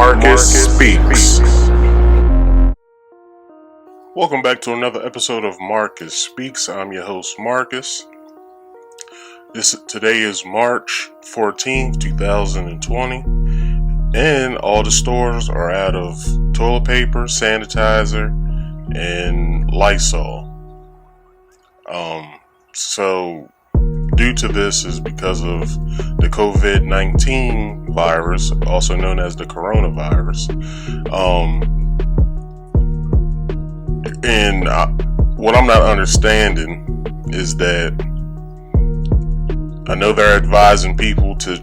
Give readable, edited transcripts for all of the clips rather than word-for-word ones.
Marcus Speaks. Welcome back to another episode of Marcus Speaks. I'm your host, Marcus. Today is March 14th, 2020, and all the stores are out of toilet paper, sanitizer, and Lysol. So due to this is because of the COVID-19 virus, also known as the coronavirus. What I'm not understanding is that I know they're advising people to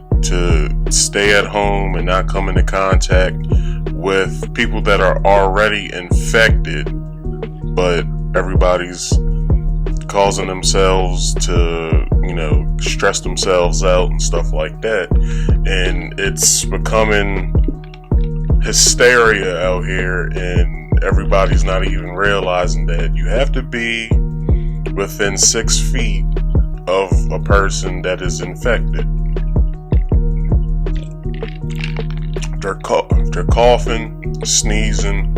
stay at home and not come into contact with people that are already infected, but everybody's causing themselves to, stress themselves out and stuff like that. And it's becoming hysteria out here, and everybody's not even realizing that you have to be within 6 feet of a person that is infected. They're coughing, sneezing,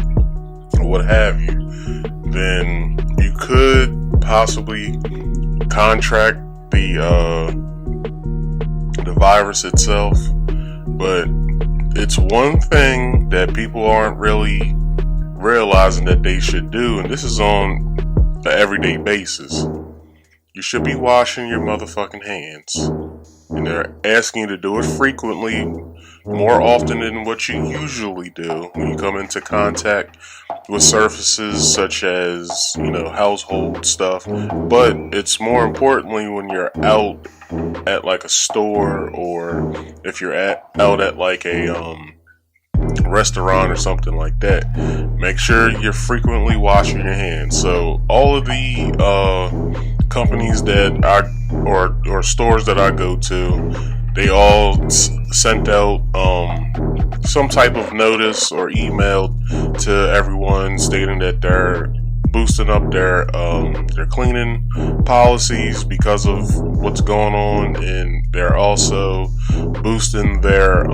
or what have you, then you could possibly contract the virus itself. But it's one thing that people aren't really realizing that they should do, and this is on an everyday basis. You should be washing your motherfucking hands. And they're asking you to do it frequently, more often than what you usually do when you come into contact with surfaces such as, household stuff. But it's more importantly when you're out at like a store, or if you're out at like a restaurant or something like that. Make sure you're frequently washing your hands. So all of the companies that or stores that I go to, they all sent out some type of notice or email to everyone stating that they're boosting up their cleaning policies because of what's going on, and they're also boosting their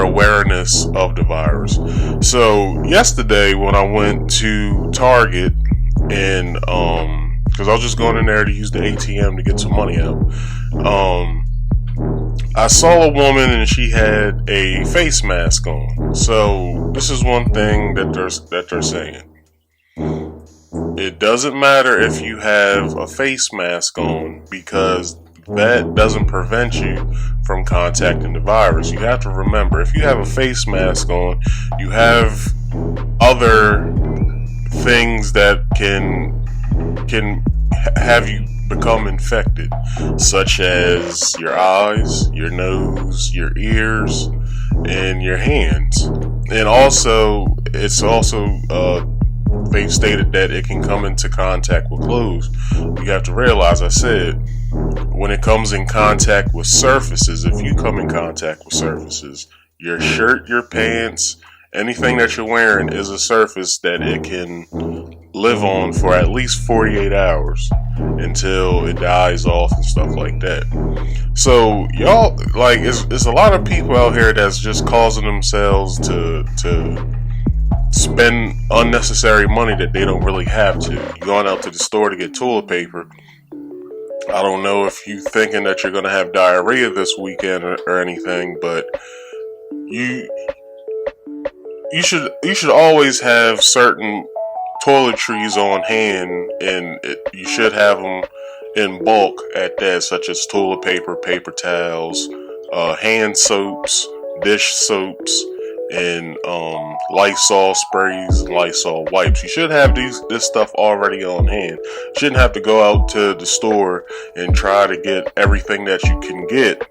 awareness of the virus. So yesterday when I went to Target, and because I was just going in there to use the ATM to get some money out, I saw a woman and she had a face mask on. So this is one thing that they're saying. It doesn't matter if you have a face mask on, because that doesn't prevent you from contacting the virus. You have to remember, if you have a face mask on, you have other things that can have you become infected, such as your eyes, your nose, your ears, and your hands. And also, they've stated that it can come into contact with clothes. You have to realize, I said, when it comes in contact with surfaces, if you come in contact with surfaces, your shirt, your pants, anything that you're wearing is a surface that it can live on for at least 48 hours until it dies off and stuff like that. So y'all, it's a lot of people out here that's just causing themselves to spend unnecessary money that they don't really have to. You're going out to the store to get toilet paper. I don't know if you thinking that you're going to have diarrhea this weekend or anything, but you should always have certain toiletries on hand, and you should have them in bulk at that, such as toilet paper, paper towels, hand soaps, dish soaps, and Lysol sprays, Lysol wipes. You should have this stuff already on hand. You shouldn't have to go out to the store and try to get everything that you can get,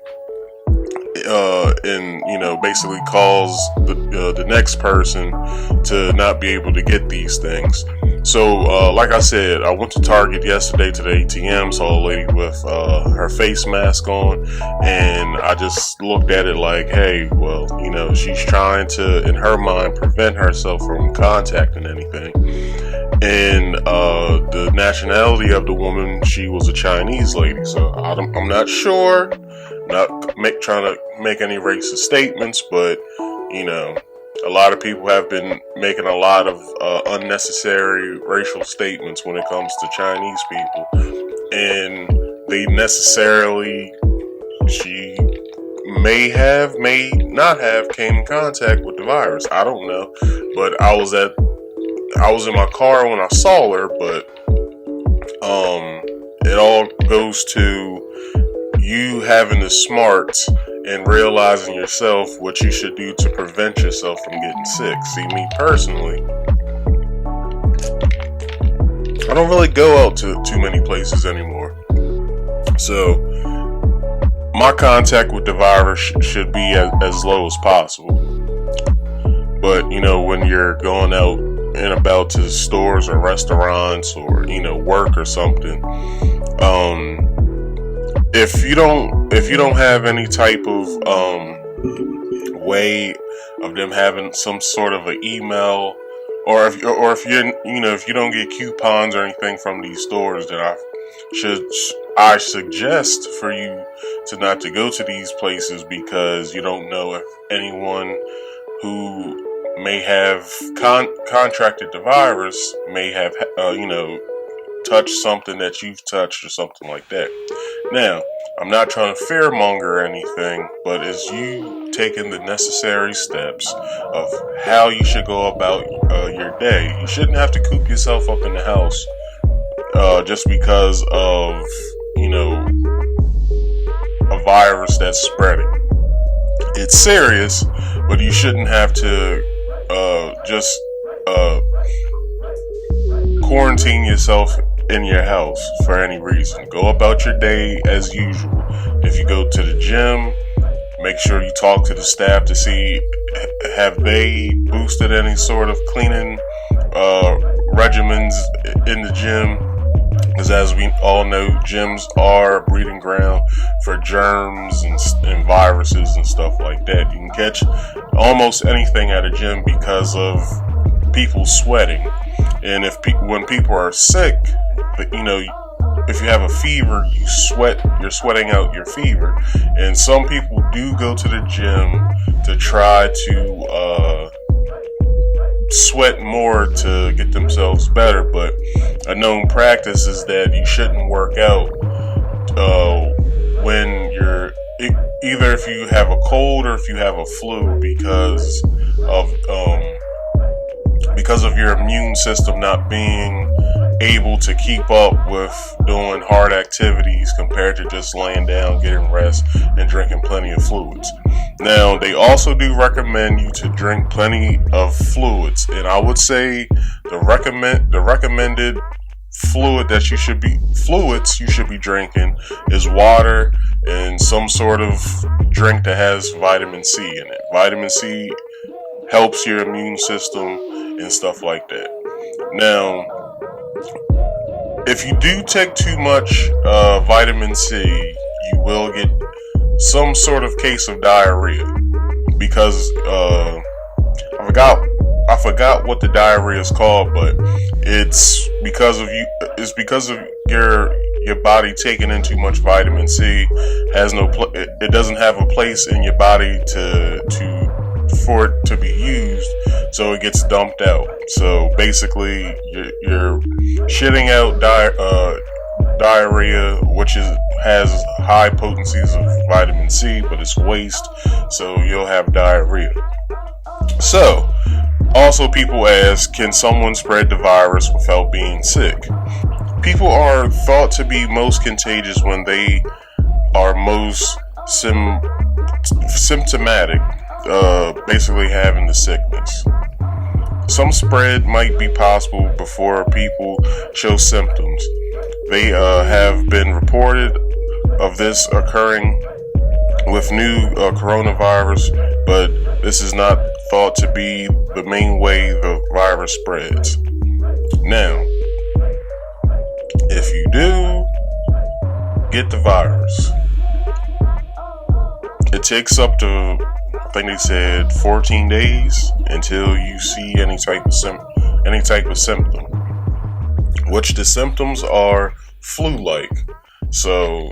and basically cause the next person to not be able to get these things. So like I said, I went to Target yesterday to the ATM, saw a lady with her face mask on, and I just looked at it like, hey, well, she's trying to, in her mind, prevent herself from contacting anything. And the nationality of the woman, she was a Chinese lady, so I'm not sure, not trying to make any racist statements, but You know, a lot of people have been making a lot of unnecessary racial statements when it comes to Chinese people, and she may not have came in contact with the virus. I don't know, but I was in my car when I saw her. But it all goes to you having the smarts and realizing yourself what you should do to prevent yourself from getting sick. See, me personally, I don't really go out to too many places anymore. So my contact with the virus should be as low as possible. But, you know, when you're going out and about to stores or restaurants or, you know, work or something, if you don't have any type of way of them having some sort of an email, or if you don't get coupons or anything from these stores, then I suggest for you to not to go to these places, because you don't know if anyone who may have contracted the virus may have touched something that you've touched or something like that. Now, I'm not trying to fearmonger or anything, but as you taking the necessary steps of how you should go about your day, you shouldn't have to coop yourself up in the house just because of, you know, a virus that's spreading. It's serious, but you shouldn't have to just quarantine yourself in your house for any reason. Go about your day as usual. If you go to the gym, make sure you talk to the staff to see have they boosted any sort of cleaning regimens in the gym. Because as we all know, gyms are a breeding ground for germs and viruses and stuff like that. You can catch almost anything at a gym because of people sweating. And when people are sick, you know, if you have a fever, you're sweating out your fever. And some people do go to the gym to try to sweat more to get themselves better, but a known practice is that you shouldn't work out when you're either if you have a cold or if you have a flu, because of your immune system not being able to keep up with doing hard activities compared to just laying down, getting rest, and drinking plenty of fluids. Now, they also do recommend you to drink plenty of fluids, and I would say the recommended fluids you should be drinking is water and some sort of drink that has vitamin C in it. Vitamin C helps your immune system and stuff like that. Now, if you do take too much vitamin C, you will get some sort of case of diarrhea, because I forgot what the diarrhea is called, but it's because of your body taking in too much vitamin C. It doesn't have a place in your body for it to be used, so it gets dumped out. So basically, you're shitting out diarrhea, which has high potencies of vitamin C, but it's waste, so you'll have diarrhea. So, also people ask, can someone spread the virus without being sick? People are thought to be most contagious when they are most symptomatic, basically having the sickness. Some spread might be possible before people show symptoms. They have been reported of this occurring with new coronavirus, but this is not thought to be the main way the virus spreads. Now, if you do get the virus, it takes up to, I think they said, 14 days until you see any type of symptom, which the symptoms are flu-like. So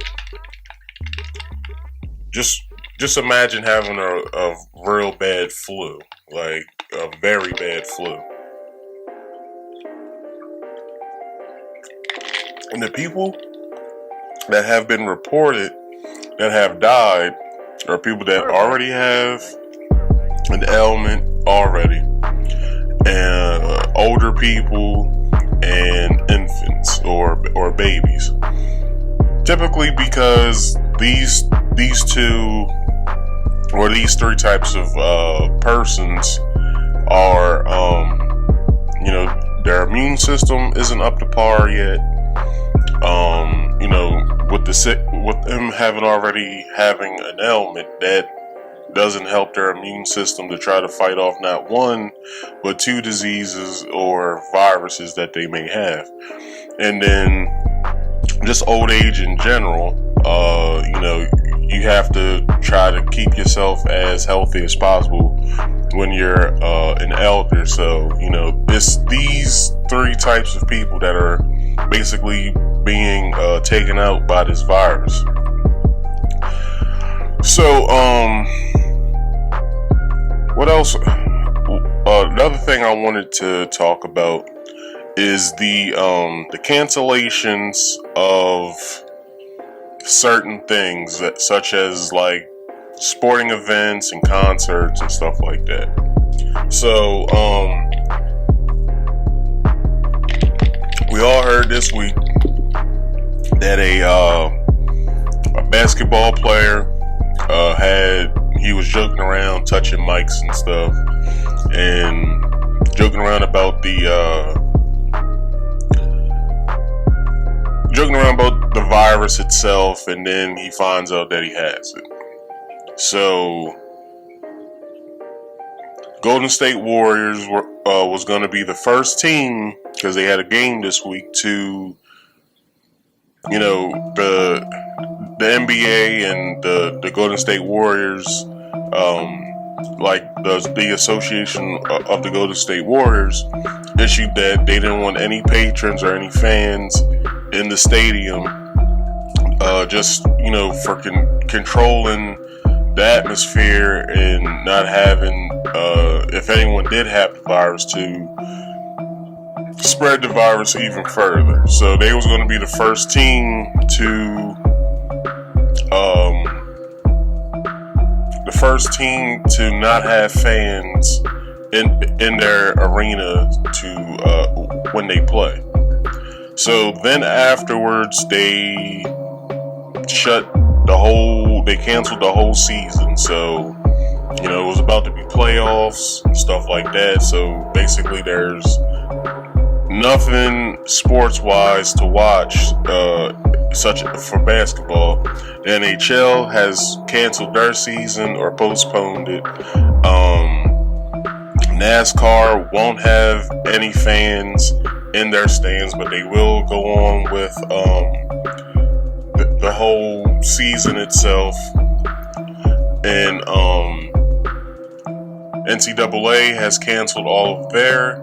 just just imagine having a real bad flu, like a very bad flu. And the people that have been reported that have died are people that already have an ailment already, and older people and infants or babies. Typically, because these two or these three types of persons are, their immune system isn't up to par yet. With them having an ailment, that doesn't help their immune system to try to fight off not one but two diseases or viruses that they may have. And then just old age in general, you have to try to keep yourself as healthy as possible when you're an elder. So it's these three types of people that are basically being taken out by this virus. So what else? Another thing I wanted to talk about is the cancellations of certain things, such as like sporting events and concerts and stuff like that. So we all heard this week that a basketball player he was joking around, touching mics and stuff, and joking around about the virus itself, and then he finds out that he has it. So Golden State Warriors was going to be the first team, because they had a game this week, to the NBA and the Golden State Warriors, like the Association of the Golden State Warriors, issued that they didn't want any patrons or any fans in the stadium, just for controlling the atmosphere and not having, if anyone did have the virus, to spread the virus even further. So they was going to be the first team to not have fans in their arena when they play. So then afterwards, they canceled the whole season. So it was about to be playoffs and stuff like that. So basically, there's nothing sports-wise to watch, such for basketball. The NHL has canceled their season or postponed it. NASCAR won't have any fans in their stands, but they will go on with the whole season itself. And NCAA has canceled all of their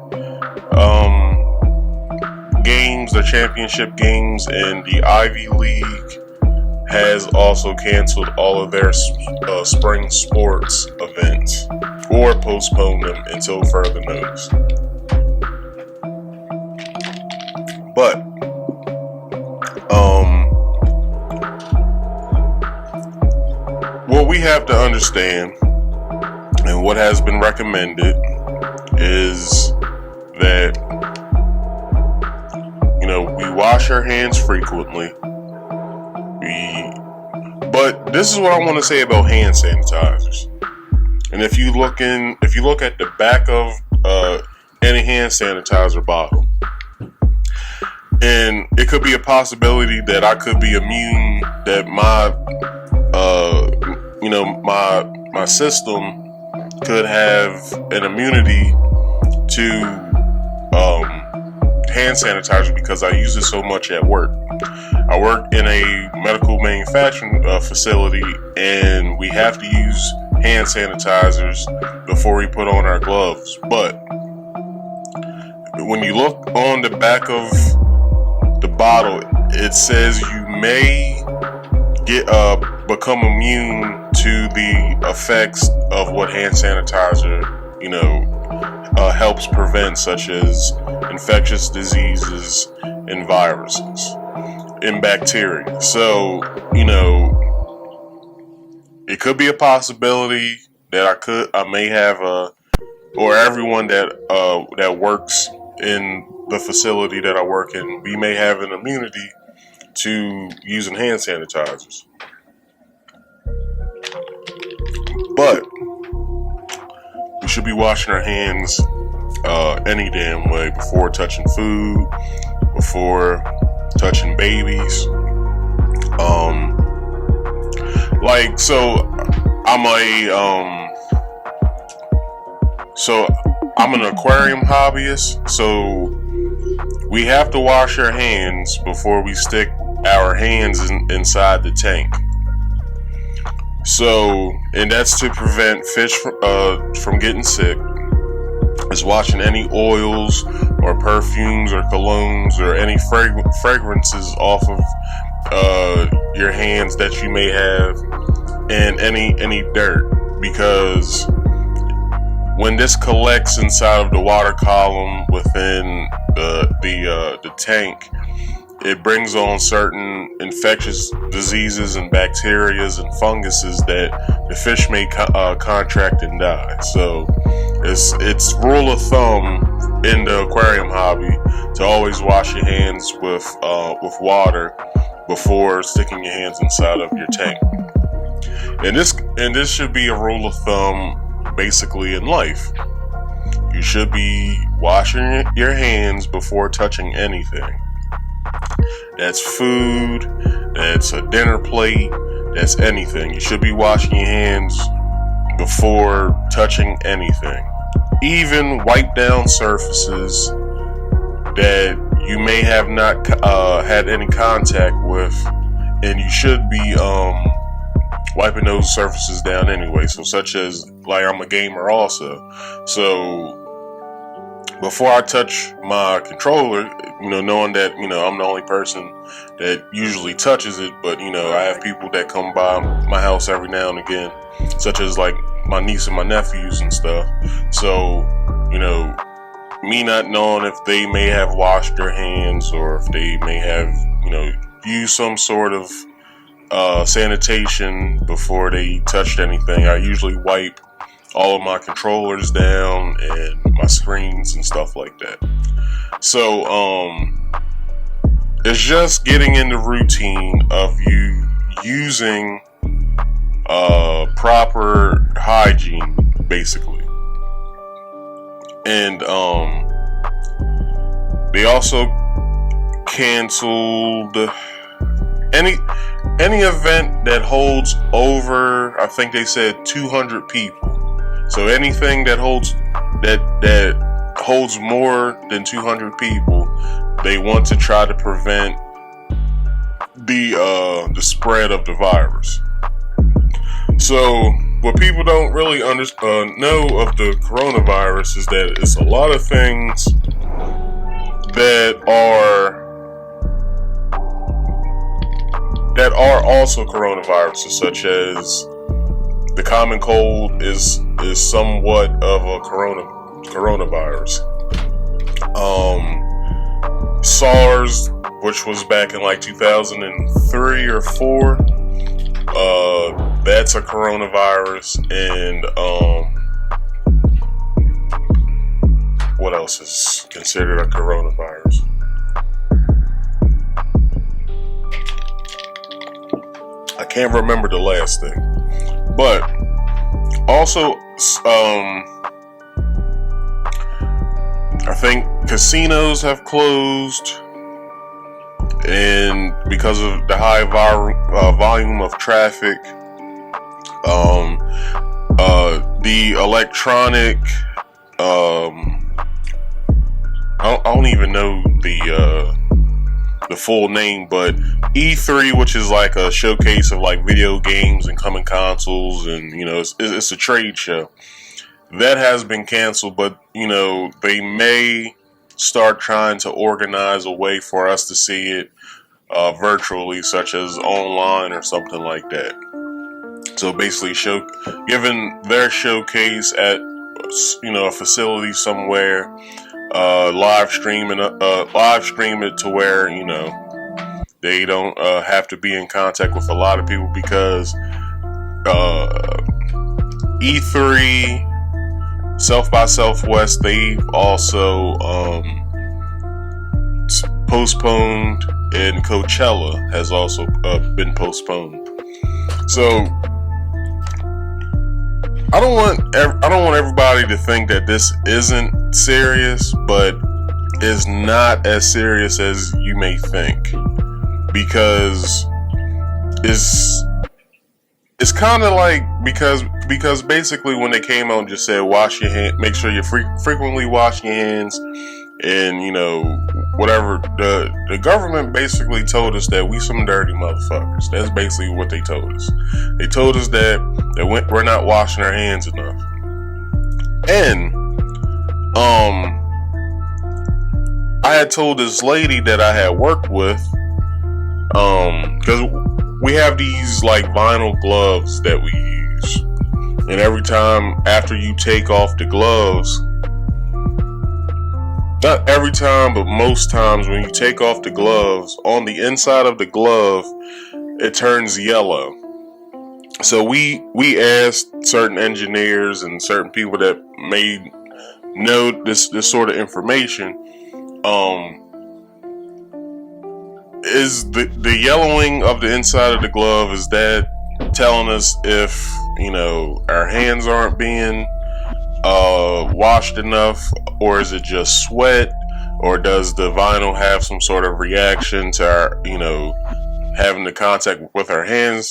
games, the championship games, and the Ivy League has also canceled all of their spring sports events or postponed them until further notice. But what we have to understand, and what has been recommended, is that we wash our hands frequently. But this is what I want to say about hand sanitizers. And if you look at the back of any hand sanitizer bottle, and it could be a possibility that I could be immune, that my system could have an immunity to hand sanitizer because I use it so much at work. I work in a medical manufacturing facility, and we have to use hand sanitizers before we put on our gloves. But when you look on the back of the bottle, it says you may become immune to the effects of what hand sanitizer, helps prevent, such as infectious diseases and viruses and bacteria. So, it could be a possibility that I may have or everyone that works in the facility that I work in, we may have an immunity to using hand sanitizers. But we should be washing our hands any damn way before touching food, before touching babies. So I'm an aquarium hobbyist, so we have to wash our hands before we stick our hands inside the tank. So, and that's to prevent fish from getting sick. It's washing any oils or perfumes or colognes or any fragrances off of your hands that you may have, and any dirt, because when this collects inside of the water column within the tank, it brings on certain infectious diseases and bacterias and funguses that the fish may contract and die. So it's rule of thumb in the aquarium hobby to always wash your hands with water before sticking your hands inside of your tank. And this should be a rule of thumb basically in life. You should be washing your hands before touching anything. That's food, that's a dinner plate, that's anything. You should be washing your hands before touching anything. Even wipe down surfaces that you may have not had any contact with, and you should be wiping those surfaces down anyway. So such as, like, I'm a gamer also, so before I touch my controller, knowing that, I'm the only person that usually touches it, but, I have people that come by my house every now and again, such as, like, my niece and my nephews and stuff. So, me not knowing if they may have washed their hands or if they may have, used some sort of sanitation before they touched anything, I usually wipe all of my controllers down and my screens and stuff like that. So it's just getting in the routine of you using proper hygiene, basically. And they also canceled any event that holds over, I think they said 200 people. So anything that holds more than 200 people, they want to try to prevent the spread of the virus. So what people don't really know of the coronavirus is that it's a lot of things that are also coronaviruses, such as the common cold is somewhat of a coronavirus. SARS, which was back in like 2003 or 4, that's a coronavirus. And what else is considered a coronavirus? I can't remember the last thing. But also, I think casinos have closed, and because of the high volume of traffic, the electronic, I don't even know the full name, but E3, which is like a showcase of like video games and coming consoles, and it's a trade show that has been canceled. But they may start trying to organize a way for us to see it virtually, such as online or something like that. So basically, given their showcase at a facility somewhere, live stream it to where they don't have to be in contact with a lot of people, because E3, South by Southwest, they've also postponed, and Coachella has also been postponed. So I don't want everybody to think that this isn't serious, but it's not as serious as you may think, because it's kind of like, because basically when they came out and just said wash your hands, make sure you're frequently washing your hands, and whatever, the government basically told us that we some dirty motherfuckers. That's basically what they told us. They told us that we're not washing our hands enough. And I had told this lady that I had worked with, because we have these like vinyl gloves that we use, and every time after you take off the gloves, not every time, but most times when you take off the gloves, on the inside of the glove, it turns yellow. So we asked certain engineers and certain people that may know this sort of information, is the yellowing of the inside of the glove, is that telling us if our hands aren't being washed enough, or is it just sweat, or does the vinyl have some sort of reaction to our having the contact with our hands?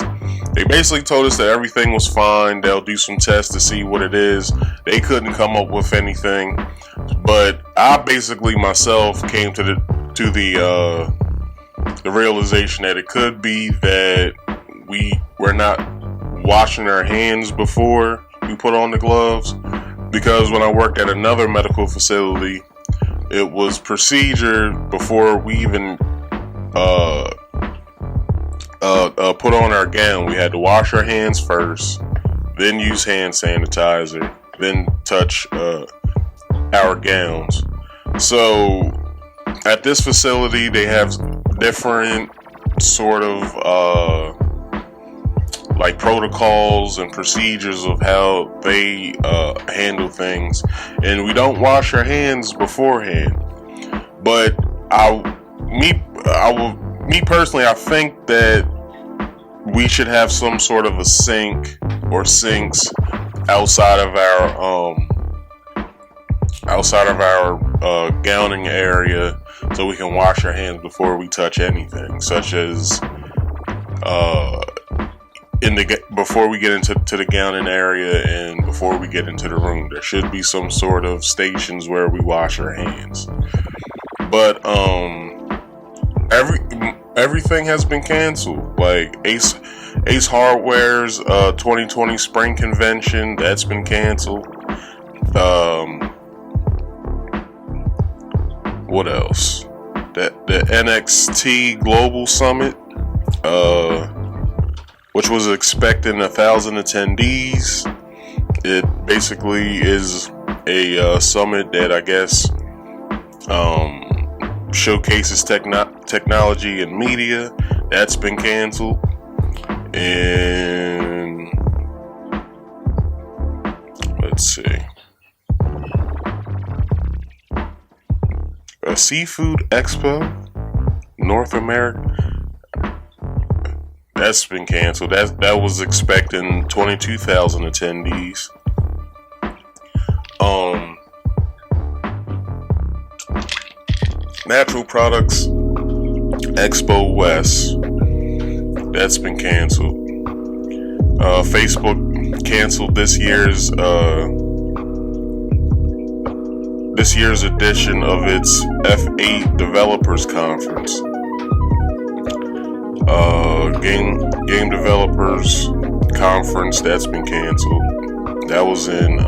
They basically told us that everything was fine. They'll do some tests to see what it is. They couldn't come up with anything, but I basically myself came to the realization that it could be that we're not washing our hands before we put on the gloves, because when I worked at another medical facility, it was procedure before we even put on our gown. We had to wash our hands first, then use hand sanitizer, then touch our gowns. So at this facility, they have different sort of like protocols and procedures of how they handle things, and we don't wash our hands beforehand. But me personally, I think that we should have some sort of a sink or sinks outside of our gowning area, so we can wash our hands before we touch anything, such as before we get into the gowning area and before we get into the room. There should be some sort of stations where we wash our hands. But everything has been canceled. Like Ace Hardware's 2020 Spring Convention, that's been canceled. What else? The NXT Global Summit, which was expecting 1,000 attendees. It basically is a summit that I guess showcases technology and media. That's been canceled. And let's see, a Seafood Expo North America, that's been canceled. That was expecting 22,000 attendees. Natural Products Expo West, that's been canceled. Facebook canceled this year's edition of its F8 Developers Conference. Game Developers Conference, that's been canceled. That was in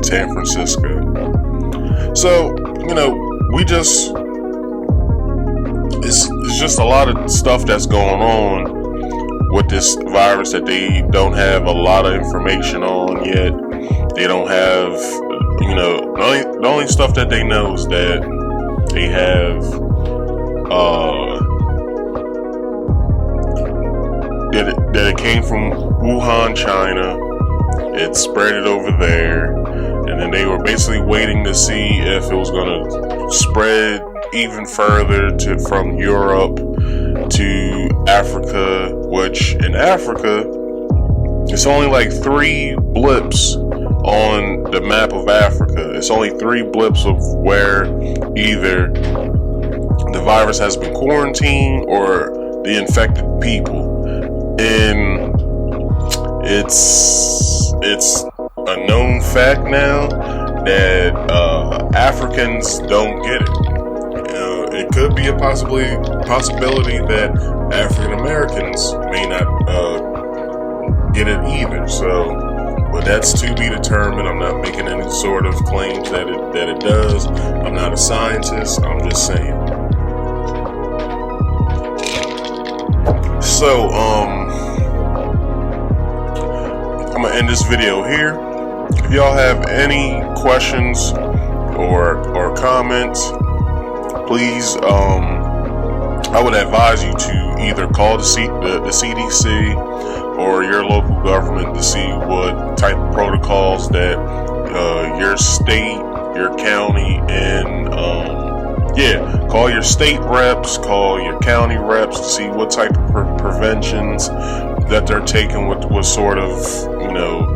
San Francisco. So we just, it's there's just a lot of stuff that's going on with this virus that they don't have a lot of information on yet. They don't have, the only stuff that they know is that they have, that it came from Wuhan, China. It spread it over there, and then they were basically waiting to see if it was going to spread even further from Europe to Africa, which in Africa, it's only like 3 blips on the map of Africa. It's only 3 blips of where either the virus has been quarantined or the infected people. And it's a known fact now that Africans don't get it. It could be a possibility that African Americans may not get it either. So, but that's to be determined. I'm not making any sort of claims that it does. I'm not a scientist. I'm just saying. So, I'm gonna end this video here. If y'all have any questions or comments, please, I would advise you to either call the CDC or your local government to see what type of protocols that your state, your county, and call your state reps, call your county reps to see what type of preventions that they're taking, what sort of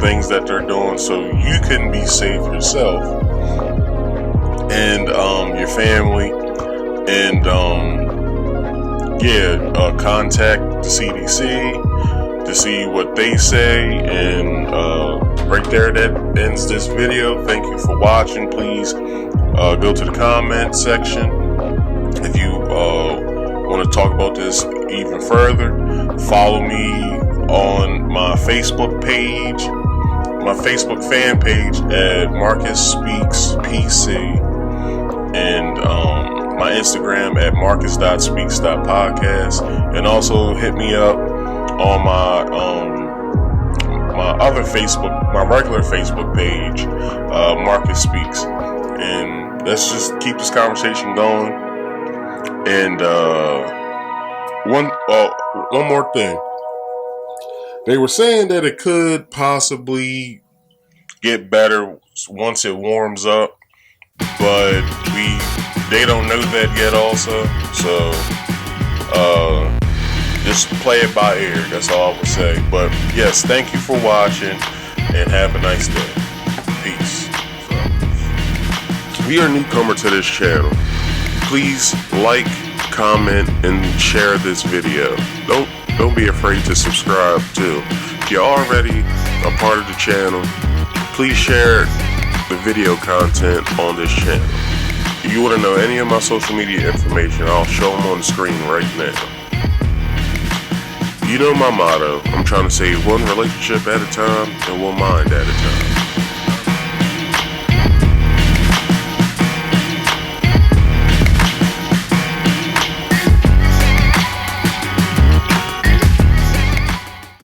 things that they're doing, so you can be safe yourself and your family. And contact the CDC to see what they say. And right there, that ends this video. Thank you for watching. Please go to the comment section if you want to talk about this even further. Follow me on my Facebook page, my Facebook fan page at Marcus Speaks PC, and my Instagram at marcus.speaks.podcast, and also hit me up on my other Facebook, my regular Facebook page, Marcus Speaks. And let's just keep this conversation going. And one more thing. They were saying that it could possibly get better once it warms up, but they don't know that yet also. So just play it by ear. That's all I would say. But yes, thank you for watching and have a nice day. Peace. If you're a newcomer to this channel, please like, comment, and share this video. Don't be afraid to subscribe too. If you're already a part of the channel, please share the video content on this channel. If you want to know any of my social media information, I'll show them on the screen right now. You know my motto. I'm trying to save one relationship at a time and one mind at a time.